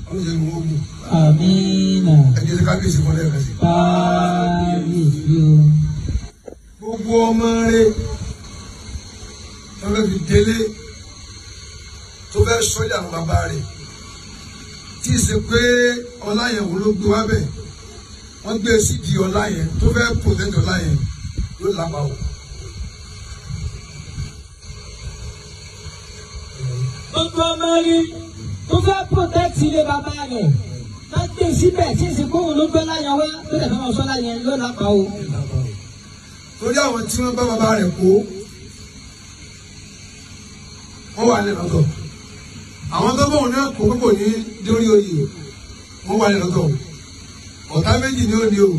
ọlọ́jọ́ ni wọ́n mú. Àmín. ẹ̀jẹ̀ tí kábíyèsí fún lẹ́ẹ̀kan sí. Kábíyèsí o. gbogbo ọmọ rẹ̀ lọ́fẹ́ fi délé tó fẹ́ sọ́jà àwọn bàbá rẹ̀ tí ì ṣe pé ọlá yẹn wò ló gbé wá bẹ̀ wọ́n gbé sí di ọlá yẹn tó fẹ́ protect ọlá yẹn yóò lápá o. Gbogbo ọmọ rí tó fẹ́ protect ilé bàbá rẹ̀ wọ́n gbé síbẹ̀ tí ì ṣe kó òun ló gbé láyẹn wá tó dẹ̀ fẹ́ máa sọ láyẹn ló lápá o. torí àwọn tí wọ́n bá bàbá rẹ̀ kó wọ́n wà ní lọ́tọ̀ àwọn tó bọ̀ ní kó kókò ní dórí oyè wọ́n wà ní lọ́tọ̀ ọ̀tá méjì ni ó ní o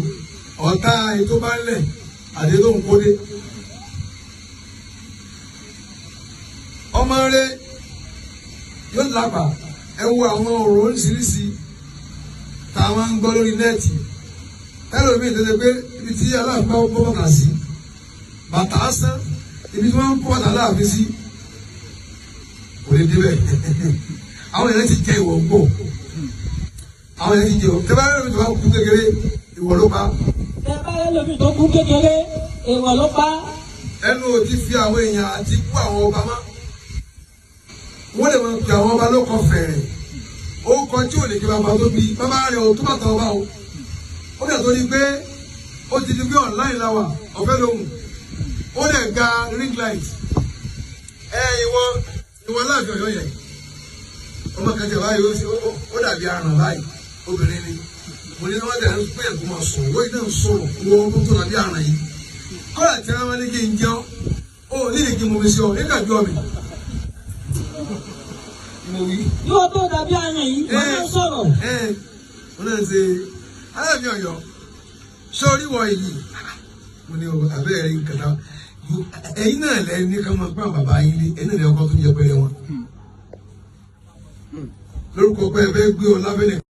ọ̀tá ètò bá ń lẹ̀ àti ètò ń kóde ọmọ rẹ̀ yóò lápá ẹ wo àwọn ọ̀rọ̀ oríṣiríṣi táwọn ń gbọ́ lórí nẹ́ẹ̀tì ẹlòmíì tó ṣe pé ibi tí aláàfin bá bọ́ bàtà sí bàtà sán ibi tí wọ́n ń kó bàtà láàfin sí kò lè débẹ̀ àwọn èèyàn ti jẹ ìwọ̀ gbò àwọn èèyàn ti jẹ ìwọ̀ tẹ́lẹ̀ báyọ̀ lómi tó bá kú kékeré ìwọ̀ ló pa. tẹ́lẹ̀ báyọ̀ lómi tó kú kékeré ìwọ̀ ló pa. ẹnu ò ti fi àwọn èèyàn àti kú àwọn ọba mọ́ wọ́n lè máa fi àwọn ọba ló kọ fẹ̀rẹ̀ ó kọ tí ò lè kí bàbá tó bí bàbá rẹ̀ ò tó bàtà ọba o ó dẹ̀ tó ní pé ó ti di pé online la wà ọ̀fẹ́ lóhùn ó dẹ̀ ga ring light ìwọ láàfin Ọ̀yọ́ yẹn ọmọ kẹkẹ báyìí ó dàbí aràn báyìí obìnrin ni mo ní wọn dẹ̀ ń pè é kó máa sọ̀rọ̀ wọ́n yìí náà sọ̀rọ̀ wọ́n tó dàbí aràn yìí kọ́lá tí wọ́n ní kí n jẹun ó ní ìdí mo fi sí ọ nígbà bí ọmọ mo wí. yóò tó dàbí aràn yìí wọ́n náà sọ̀rọ̀. wọ́n náà ṣe aláàfin Ọ̀yọ́ sórí wọ yìí mo ní abẹ́rẹ́ nǹkan náà ẹ̀yin náà lẹ́yìn ní ká máa gbọ́n bàbá yín lé ẹ̀yin náà lẹ́yìn ọkọ̀ tó ń jẹ pẹ́rẹ́ wọn lórúkọ pé ẹ fẹ́ gbé ọ lábẹ́lẹ̀.